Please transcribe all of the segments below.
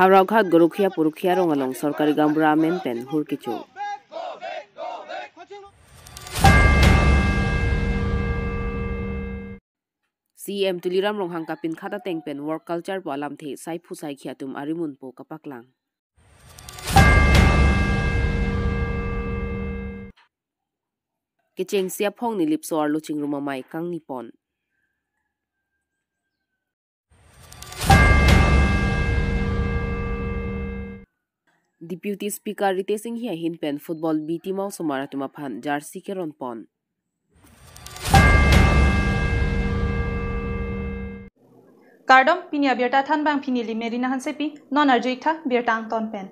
Hauraghat Gorukhia Purukhia Rongalong Sorkari Gambura Menten Hurkichu. CM Tuliram Ronghang Kapin Khata Tengpen Work Culture Balam The Sai Phusai Khiatum Arimun Po Kapaklang. Kicheng Siap Hong ni Lipsoar Luching Rumamai Kang Nipon. Deputy Speaker Rite Singh Hia Hinpen Football B Team of Somaratumapan Jersey Keron Pon. Cardom Pinia Berta Tan Bang Pinili Merina Hansepi, non Arjita, Bertang Ton Pen.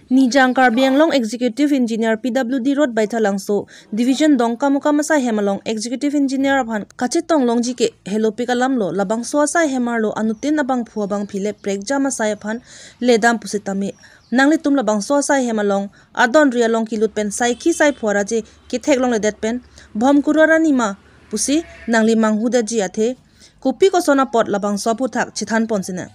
Nijang Karbianglong Executive Engineer PWD Road Baithalangso Division Dongka Mukamasa Hemalong Executive Engineer Abhan Kachetong Longji ke Hello Pikalamlo Labang Soasa Hemarlo Anutin Abang Puabang Pile Prekja Masai Phan Ledam Pusitami Nangli Tum Labang Soasa Hemalong Adon Rialong Kilut Pen Saiki Sai Puaraje Kiteklong Ledet Pen Bom Kurara Nima Pusi Nangli Manghuda Jiate Kupi Kosona Pot Labang Soputak Chithan Ponsina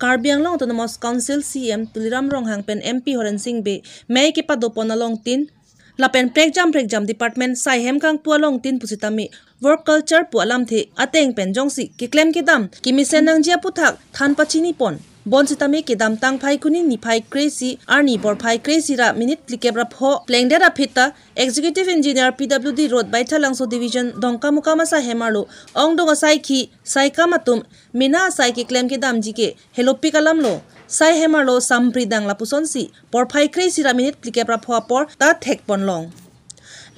Karbi Anglong Autonomous Council CM Tuliram Ronghang Pen MP Horen Singh Be May Kipa Doponalong Tin Lapen Prekjam Department Sai Hem Kang Pualong Tin Pusitami Work Culture Pualam The Ateng Pen Jongsi Kiklem Kidam Kimisenang Jia Putak Than Pachini Pon Bon Sitami Kidam Tang Pai Kuni Ni Pai Crazy Arni Bor Pai Crazy Ra Minute Likebra Pho Plengdera Pita Executive Engineer PWD Road Baithalangso Division Dongka Mukamasa Hemarlo Ongdonga Saiki Sai Kamatum Mina Sai Kiklem Kidam Jike Hello Pikalamlo Sai Hemarlo Sampridang Lapusonsi Bor Pai Crazy Ra Minute Likebra Pho Por Ta Thek Pon Long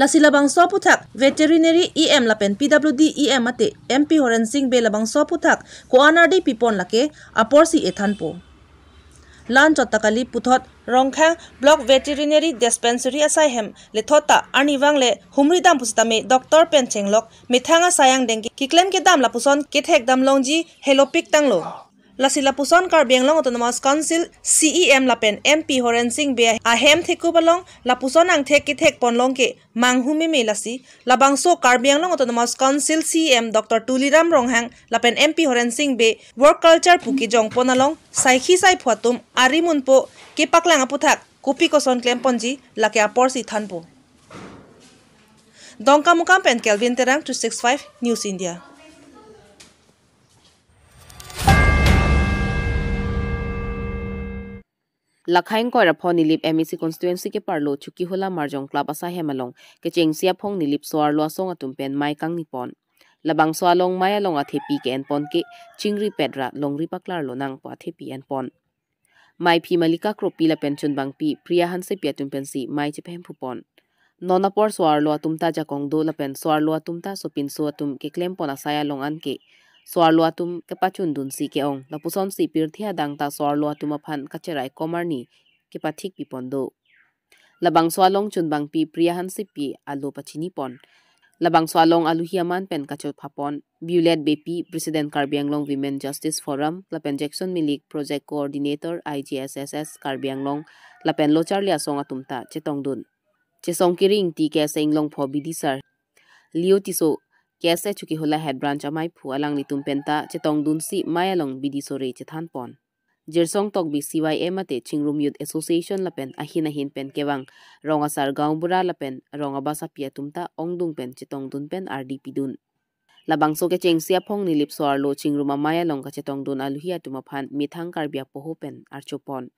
Lasilabang Soputak Veterinary EM Lapen PWD EM Ate MP Horen Singh Be Labang Soputak Ko Anardi Pipon Lake Aporsi Ethanpo Lan Chotakali Puthot Rongkhang Block Veterinary Dispensary Asaihem Lethota Arniwang Le Humridam Pusitame Dr. Penchenglok Mithanga Sayang Dengi Kiklem Kedam Lapuson Kithek Dam Longji Helopik Tanglo Lasila Puson Karbianglong Autonomous Council CEM Lapen MP Horen Singh Be Ahem Thekubalong Lapuson Ang Thek Ponlong Ke Manghumi Melasi Labangso Karbianglong Autonomous Council CEM Dr. Tuliram Ronghang Lapen MP Horen Singh Be Work Culture Puki Jong Ponalong Saiki Sai Phuatum Arimunpo Kipaklang Aputhak Kupi Koson Klemponji Lake Aporsi Thanpo Dongka Mukam Pen Kelvin Terang 265 News India Lakhain Koirapon Nilip MEC constituency ke parlo chuki hola marjong club asa hemalong ke chengsia phong nilip soar lo song atumpen mai kang nipon labang soalong maya long athepi ke enpon ke chingri pedra longri paklar lo nang pa thepi enpon mai phi malika kropi la pension bangpi priya hanse piatumpen si mai chephem phupon nonapor soar lo atumta jakong do la pen soar lo atumta sopin so atum ke klem pon asaya long an ke Soarlo atum kepachun dun si keong lapuson si pirthia dangta soarlo atum aphan kacherai komarni kepathik pipondo labang soalong chunbang pi priyahan sipi alo pachini pon labang soalong alu hiaman pen kachot phapon Bulet BP President Karbianglong Women Justice Forum lapen Jackson Milik Project Coordinator IGSSS Karbianglong lapen lochar lia song atumta chetong dun chesong kiring ti ke sainglong phobidi sir Leo tiso Kese chuki hola head branch amai phu alang ni tumpenta chetong dunsi mayalong bidi sore chethan pon Jirsong tok bi CYM ate Chingrum Youth Association lapen ahina hin pen kewang ronga sar gaungbura lapen ronga basa pia tumta ongdung pen chetong dun pen RDP dun labang so ke chengsia phong nilip soar lo Chingrum mayalong ka chetong dun aluhia tumaphan mithang karbia poho pen archopon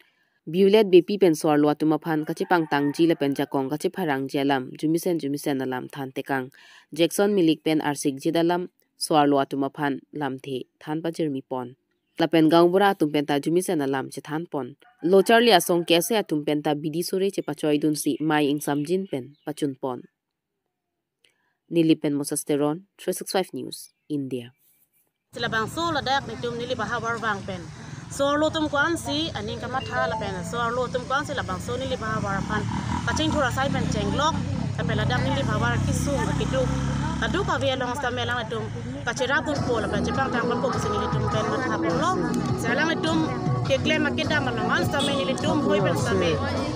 Bulet BP pen soar lo atumaphan kachipang tangji la pen jakong kachipharang jalam jumisen alam than tekang Jackson Milik pen arsik jidalam soar lo atumaphan lamthe than pajirmi pon lapen gaungbura atumpen ta jumisen alam che than pon lochar lia song kese atumpen ta bidi sore che pachoi dun si mai ing samjin pen pachun pon Nilipen Mosasteron 365 News India Silabang so la dak ni tum nili bahawar wang pen Soarlo tum kwan si aning kamatha la pen soarlo tum kwan si labang so nili bahawar pan kaching thura sai pen chenglok apela dam nili bahawar kisum akitu adu ka vi long sta melang tum kachira dun po la pen jepang tang ko sini nili tum pen matha polo salang tum ke klem akeda malangan sta nili tum hoi pen sta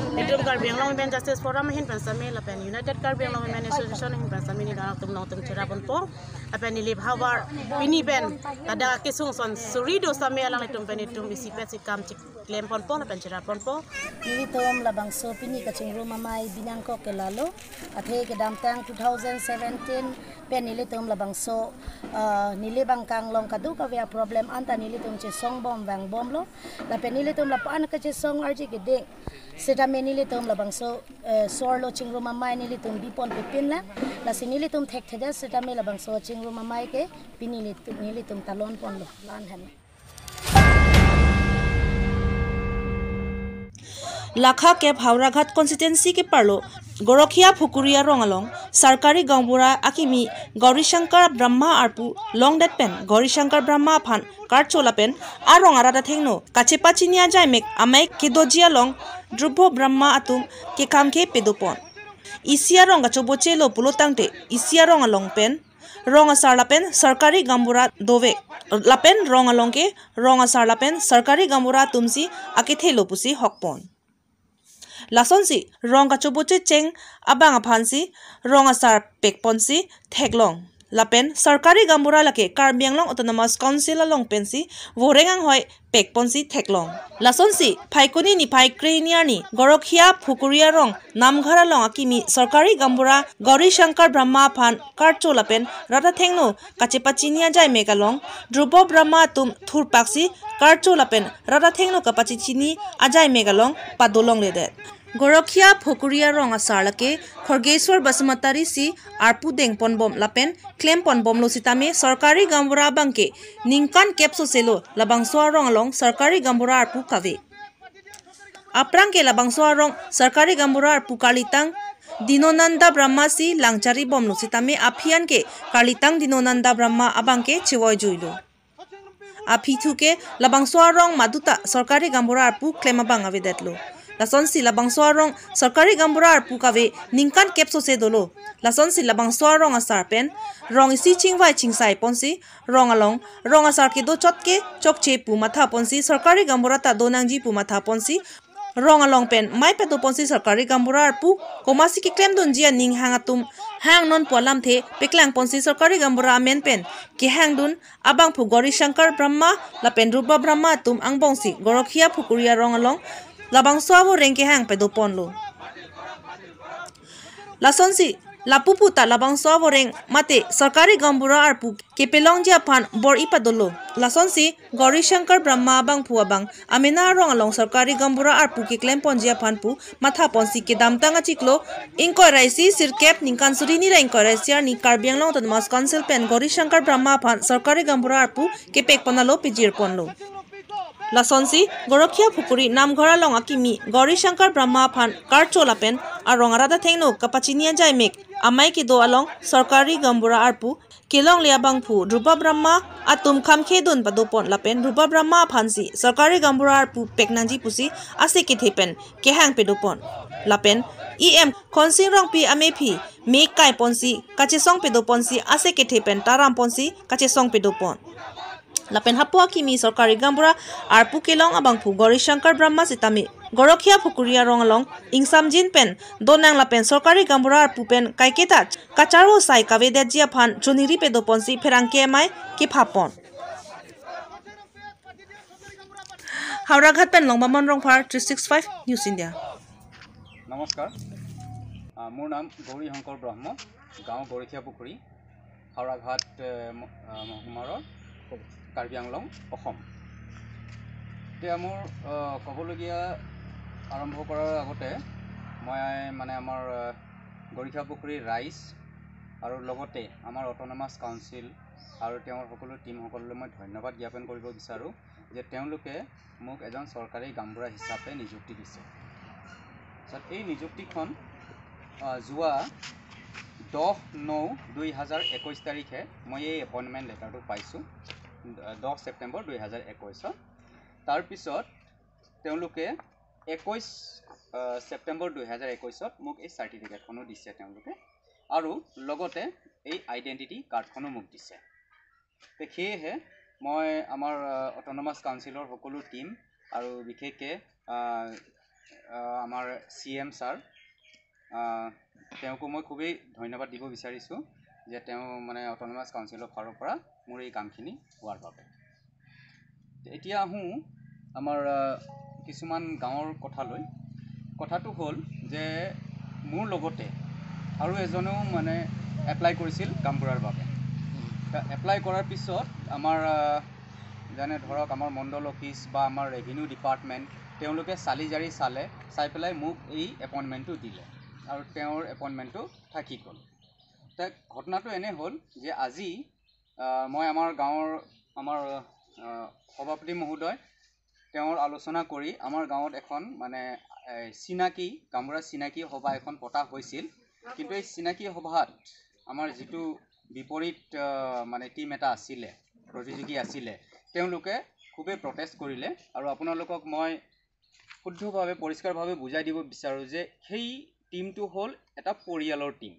Nitum Karbi Anglong Women Justice Forum hin pensami lapen United Karbi Anglong Women Association hin pensami ni dalam tum cerapon po apen ni lip hawar pini ben ada kisung son surido sami alang nitum penitum isi pet sikam cik lempon po apen cerapon po Nilitom labang so pini kacing rumah mai binangko ke lalu athe ke damtang 2017 pen nilitom labang so nilibang kang long kadu ka via problem anta nilitom che song bom bang bom lo la pen nilitom la pan ka che song arji ke ding seta me nilitom labang so sor lo ching rumah mai nilitom bipon pipin la sinilitom thek theda seta me labang so ching rumah mai ke pini nilitom talon pon lo lan han लाखा के हावड़ाघाट constituency के पार्लो गोरखिया फुकुरिया रोंगालोंग सरकारी गांवबुरा आकिमी गौरीशंकर ब्रह्मा आरपू लॉन्ग डेट पेन गौरीशंकर ब्रह्मा फान कार्ड चोला पेन आ रोंगारा दा थेंगनो काचेपाचिनिया जायमेक आमै केदोजिया लोंग ध्रुव ब्रह्मा आतुम के काम के पेदोपन इसिया रोंगा चोबोचे लो पुलो तांगते इसिया रोंगालोंग पेन रोंगा सार लापेन सरकारी गांवबुरा दोवे लापेन रोंगालोंग के रोंगा सार लापेन सरकारी गांवबुरा तुमसी आकेथे लोपुसी हकपन लासोनसी रोंगा चोबोचे चेंग अबांग फांसी रोंगा सार पेकपोनसी थेगलोंग लापेन सरकारी गांबुरा लके कार्बी आंगलोंग ऑटोनोमस काउंसिल लोंग पेंसी वोरेंगांग होय पेकपोनसी थेगलोंग लासोनसी फाइकुनी निफाइ क्रेनियानी गोरखिया फुकुरिया रोंग नामघरा लोंग आकिमी सरकारी गांबुरा गौरीशंकर ब्रह्मा फान कार्चो लापेन राता थेंगनो काचेपाचिनिया जाय मेगालोंग ध्रुव ब्रह्मा तुम थुरपाक्सी कार्चो लापेन राता थेंगनो कापाचिचिनी आजाय मेगालोंग पादोलोंग लेदे गोरखिया फुकुरिया रोंग आसारलके खरगेश्वर बसुमतारी सी आरपू देंगपन बम लापेन क्लेम पन बम लोसितामे सरकारी गांबुरा बांके निंकान केप्सो सेलो लबांगसोआ रोंगलोंग सरकारी गांबुरा आरपू कावे आपरांग के लबांगसोआ रोंग सरकारी गांबुरा आरपू कालितांग दिनोनंदा ब्रह्मा सी लांगचारी बम लोसितामे आफियान के कालितांग दिनोनंदा ब्रह्मा अबांके चिवय जुइलो आफिथु के लबांगसोआ रोंग मादुता सरकारी गांबुरा आरपू क्लेम बांग आवेदेतलो लासोनसी लबांगसोआ रोंग सरकारी गांबुरा आरपू कावे निंकान केप्सो से दोलो लासोनसी लबांगसोआ रोंग आसार पेन रोंग इसी चिंगवाई चिंगसाई पोंसी रोंग अलोंग रोंग आसार के दो चटके चोकचे पु माथा पोंसी सरकारी गांबुरा ता दोनांगजी पु माथा पोंसी रोंग अलोंग पेन माइ पे दो पोंसी सरकारी गांबुरा आरपू कोमासी के क्लेम दुनजिया निंग हांगातुम हांग नॉन पोलाम थे पेक्लांग पोंसी सरकारी गांबुरा आमेन पेन के हांग दुन अबांग फु गौरीशंकर ब्रह्मा लापेन रूपा ब्रह्मा तुम आंगबोंसी गोरखिया फुकुरिया रोंग अलोंग लाबांगसोआबो रेंके हांग पे दो पोनलो लासोनसी लापुपुता लाबांगसोआबो रेंग माते सरकारी गांबुरा आरपू केपेलोंग जियाफान बोर इपादोलो लासोनसी गौरीशंकर ब्रह्मा बांग फुआबांग आमेना रोंग अलोंग सरकारी गांबुरा आरपू के क्लेम पोंजिया फानपू माथा पोंसी के दामतांगा चिकलो इंकोराइसी सिरकेप निकांसुरी नि इंकोराइसिया नि कार्बी आंगलोंग ऑटोनोमस काउंसिल पेन गौरीशंकर ब्रह्मा फान सरकारी गांबुरा आरपू के पेक पनालो पिजिर पोनलो लासोनसी गोरखिया फुकुरी नामघरा लोंग आकिमी गौरीशंकर ब्रह्मा फान कार्चोला पेन आ रोंगारादा थेंगनो कापाचिनिया जायमेक आमाई के दो अलोंग सरकारी गांबुरा आरपू केलोंग लिया बांगफु रूपा ब्रह्मा आतुम खामखे दुन पदोपन लापेन रूपा ब्रह्मा फांसी सरकारी गांबुरा आरपू पेकनांजी पुसी आसे के थेपेन के हांग पेदोपन लापेन ईएम खोनसिंग रोंग पी अमेफी मेक काय पोंसी काचेसोंग पेदोपनसी आसे के थेपेन ताराम पोंसी काचेसोंग पेदोपन लापेन हापुआ किमी सरकारी गांबुरा आरपू केलोंग अबांगफु गौरीशंकर ब्रह्मा सितामी गोरखिया फुकुरिया रोंगलोंग इंगसामजिन पेन दोनांग लापेन सरकारी गांबुरा आरपू पेन काइकेता काचारो साइ कावेदे जिया फान चुनिरी पेदोपनसी फेरांके माय के फापन हावड़ाघाट पेन लंगबामन रोंगफार 365 न्यूज इंडिया नमस्कार मोर नाम गौरी शंकर ब्रह्म गाँव गौरीखिया पुखुरी हावड़ाघाट महकुमार कार्बी आंगलों এতিয়া মোৰ ক'বলগীয়া আৰম্ভ কৰাৰ আগতে মই মানে আমাৰ গৰিখা পুখুৰীৰ ৰাইজ আৰু লগতে আমাৰ অটোনমাস কাউন্সিল আৰু তেওঁৰ সকলো টিমসকললৈ মই ধন্যবাদ জ্ঞাপন কৰিব বিচাৰোঁ যে তেওঁলোকে মোক এজন চৰকাৰী গামবুঢ়া হিচাপে নিযুক্তি দিছে। এই নিযুক্তিখন যোৱা 10/9/2021 তাৰিখে মই এই এপইণ্টমেণ্ট লেটাৰটো পাইছোঁ 10 ছেপ্টেম্বৰ 2021 तार पिছত তেওঁলোকে 21 ছেপ্টেম্বৰ 2021 মোক এই সাৰ্টিফিকেটখনো দিছে তেওঁলোকে আৰু লগতে এই আইডেন্টিটি কাৰ্ডখনো মোক দিছে। সেয়েহে মই আমাৰ অটোনমাস কাউন্সিলৰ সকলো টিম আৰু বিশেষকৈ আমাৰ CM ছাৰ তেওঁকো মই খুবেই ধন্যবাদ দিব বিচাৰিছোঁ যে তেওঁ মানে অট'নমাছ কাউন্সিলৰ ফালৰ পৰা মোৰ এই কামখিনি হোৱাৰ বাবে। এতিয়া আহোঁ আমাৰ কিছুমান গাঁৱৰ কথালৈ। কথাটো হ'ল যে মোৰ লগতে আৰু এজনেও মানে এপ্লাই কৰিছিল গামবুঢ়াৰ বাবে। এপ্লাই কৰাৰ পিছত আমাৰ যেনে ধৰক আমাৰ মণ্ডল অফিচ বা আমাৰ ৰেভিনিউ ডিপাৰ্টমেণ্ট তেওঁলোকে চাই পেলাই মোক এই এপইণ্টমেণ্টটো দিলে আৰু তেওঁৰ এপইণ্টমেণ্টটো থাকি গ'ল। ঘটনাটো এনে হ'ল যে আজি মই আমাৰ গাঁৱৰ আমাৰ সভাপতি মহোদয় তেওঁৰ আলোচনা কৰি আমাৰ গাঁৱত এখন মানে চিনাকি গামবুঢ়া চিনাকি সভা এখন পতা হৈছিল। কিন্তু এই চিনাকি সভাত আমাৰ যিটো বিপৰীত মানে টিম এটা আছিলে, প্ৰতিযোগী আছিলে, তেওঁলোকে খুবেই প্ৰটেষ্ট কৰিলে। আৰু আপোনালোকক মই শুদ্ধভাৱে পৰিষ্কাৰভাৱে বুজাই দিব বিচাৰোঁ যে সেই টিমটো হ'ল এটা পৰিয়ালৰ টিম।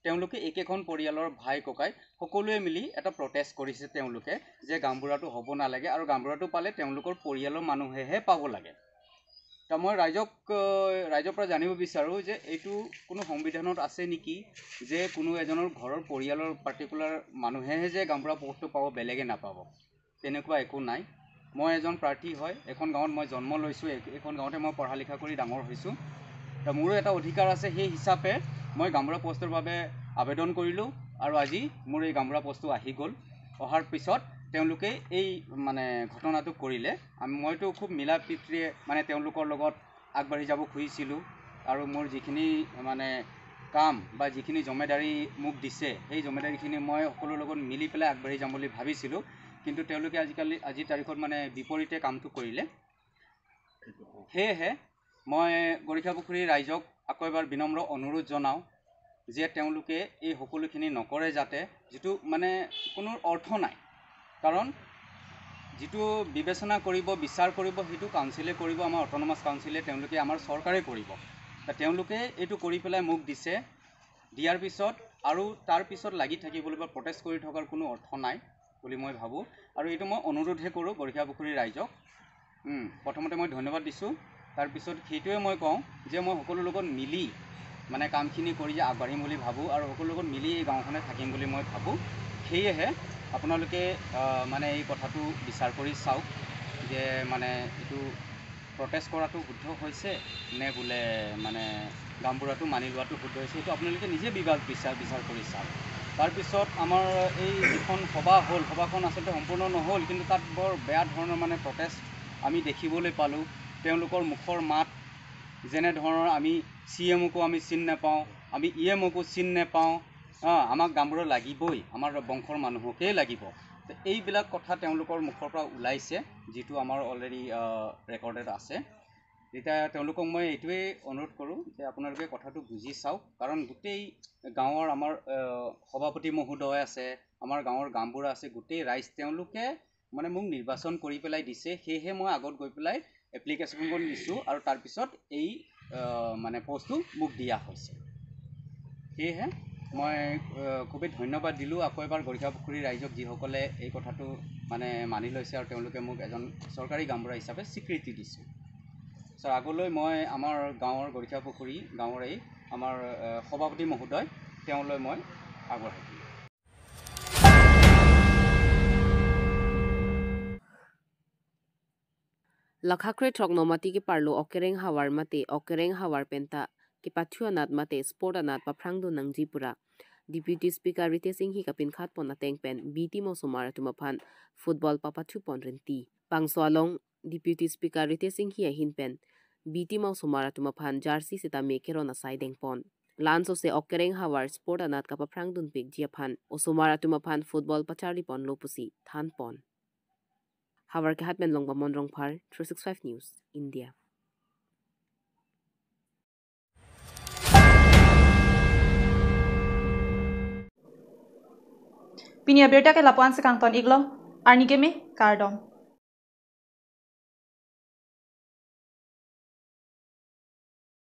তেওঁলোকে একেখন পৰিয়ালৰ ভাই ককাই সকলোৱে মিলি এটা প্ৰটেষ্ট কৰিছে তেওঁলোকে যে গামবুঢ়াটো হ'ব নালাগে আৰু গামবুঢ়াটো পালে তেওঁলোকৰ পৰিয়ালৰ মানুহেহে পাব লাগে। মই ৰাইজৰ পৰা জানিব বিচাৰোঁ যে এইটো কোনো সংবিধানত আছে নেকি যে কোনো এজনৰ ঘৰৰ পৰিয়ালৰ পাৰ্টিকুলাৰ মানুহেহে যে গামবুঢ়া পষ্টটো পাব, বেলেগে নাপাব। তেনেকুৱা একো নাই। মই এজন প্ৰাৰ্থী হয়, এখন গাঁৱত মই জন্ম লৈছোঁ, এইখন গাঁৱতে মই পঢ়া লিখা কৰি ডাঙৰ হৈছোঁ। মোৰো এটা অধিকাৰ আছে, সেই হিচাপে মই গামবুঢ়া পষ্টৰ বাবে আবেদন কৰিলোঁ আৰু আজি মোৰ এই গামবুঢ়া পষ্টটো আহি গ'ল। অহাৰ পিছত তেওঁলোকে এই মানে ঘটনাটো কৰিলে। মইতো খুব মিলা প্ৰীতিৰে মানে তেওঁলোকৰ লগত আগবাঢ়ি যাব খুজিছিলোঁ আৰু মোৰ যিখিনি মানে কাম বা যিখিনি জমেদাৰী মোক দিছে সেই জমেদাৰীখিনি মই সকলোৰ লগত মিলি পেলাই আগবাঢ়ি যাম বুলি ভাবিছিলোঁ। কিন্তু তেওঁলোকে আজিৰ তাৰিখত মানে বিপৰীতে কামটো কৰিলে। সেয়েহে মই গৰিখাপুখুৰীৰ ৰাইজক আকৌ এবাৰ বিনম্ৰ অনুৰোধ জনাওঁ যে তেওঁলোকে এই সকলোখিনি নকৰে, যাতে যিটো মানে কোনো অৰ্থ নাই। কাৰণ যিটো বিবেচনা কৰিব, বিচাৰ কৰিব সেইটো কাউন্সিলে কৰিব, আমাৰ অট'নমাছ কাউন্সিলে, তেওঁলোকে আমাৰ চৰকাৰে কৰিব। তেওঁলোকে এইটো কৰি পেলাই মোক দিছে, দিয়াৰ পিছত আৰু তাৰ পিছত লাগি থাকিবলৈ বা প্ৰটেষ্ট কৰি থকাৰ কোনো অৰ্থ নাই বুলি মই ভাবোঁ। আৰু এইটো মই অনুৰোধহে কৰোঁ গৰিখাপুখুৰীৰ ৰাইজক। প্ৰথমতে মই ধন্যবাদ দিছোঁ, তাৰপিছত সেইটোৱে মই কওঁ যে মই সকলোৰ লগত মিলি মানে কামখিনি কৰি আগবাঢ়িম বুলি ভাবোঁ আৰু সকলোৰ লগত মিলি এই গাঁওখনে থাকিম বুলি মই ভাবোঁ। সেয়েহে আপোনালোকে মানে এই কথাটো বিচাৰ কৰি চাওক যে মানে এইটো প্ৰটেষ্ট কৰাটো শুদ্ধ হৈছে নে বোলে মানে গামবুঢ়াটো মানি লোৱাটো শুদ্ধ হৈছে, এইটো আপোনালোকে নিজে বিচাৰ কৰি চাওক। তাৰপিছত আমাৰ এই যিখন সভা হ'ল, সভাখন আচলতে সম্পূৰ্ণ নহ'ল, কিন্তু তাত বৰ বেয়া ধৰণৰ মানে প্ৰটেষ্ট আমি দেখিবলৈ পালোঁ। তেওঁলোকৰ মুখৰ মাত যেনেধৰণৰ, আমি CMকো আমি চিন নাপাওঁ, আমি EMকো চিন নাপাওঁ, আমাক গামবুঢ়া লাগিবই, আমাৰ বংশৰ মানুহকেই লাগিব। এইবিলাক কথা তেওঁলোকৰ মুখৰ পৰা ওলাইছে, যিটো আমাৰ অলৰেডি ৰেকৰ্ডেড আছে। এতিয়া তেওঁলোকক মই এইটোৱেই অনুৰোধ কৰোঁ যে আপোনালোকে কথাটো বুজি চাওক। কাৰণ গোটেই গাঁৱৰ আমাৰ সভাপতি মহোদয় আছে, আমাৰ গাঁৱৰ গামবুঢ়া আছে, গোটেই ৰাইজ তেওঁলোকে মানে মোক নিৰ্বাচন কৰি পেলাই দিছে। সেয়েহে মই আগত গৈ পেলাই এপ্লিকেশ্যনখন দিছোঁ আৰু তাৰপিছত এই মানে পষ্টটো মোক দিয়া হৈছে। সেয়েহে মই খুবেই ধন্যবাদ দিলোঁ আকৌ এবাৰ গৰিখাপুখুৰীৰ ৰাইজক, যিসকলে এই কথাটো মানে মানি লৈছে আৰু তেওঁলোকে মোক এজন চৰকাৰী গামবুঢ়া হিচাপে স্বীকৃতি দিছে। আগলৈ মই আমাৰ গাঁৱৰ গৰিখাপুখুৰী গাঁৱৰ এই আমাৰ সভাপতি মহোদয় তেওঁলৈ মই আগবঢ়াই দিলোঁ। Lakhakre thok no mati ki parlo okereng hawar mate okereng hawar penta ki pathu anat mate sport anat pa phrangdu nangji pura Deputy Speaker Rite Singh hi kapin khat pon ateng pen BT mo sumar tumaphan football pa pathu pon renti pangsolong Deputy Speaker Rite Singh hi ahin pen BT mo sumar tumaphan jersey sita mekero na sideng pon Lanso se okereng hawar sport anat ka pa phrangdun pik jiaphan osumar tumaphan football pa charli pon lopusi than pon Hawar ke hatmen longba monrong phar 365 News India Pinia berta ke lapuan sekang ton iglo arni game kardom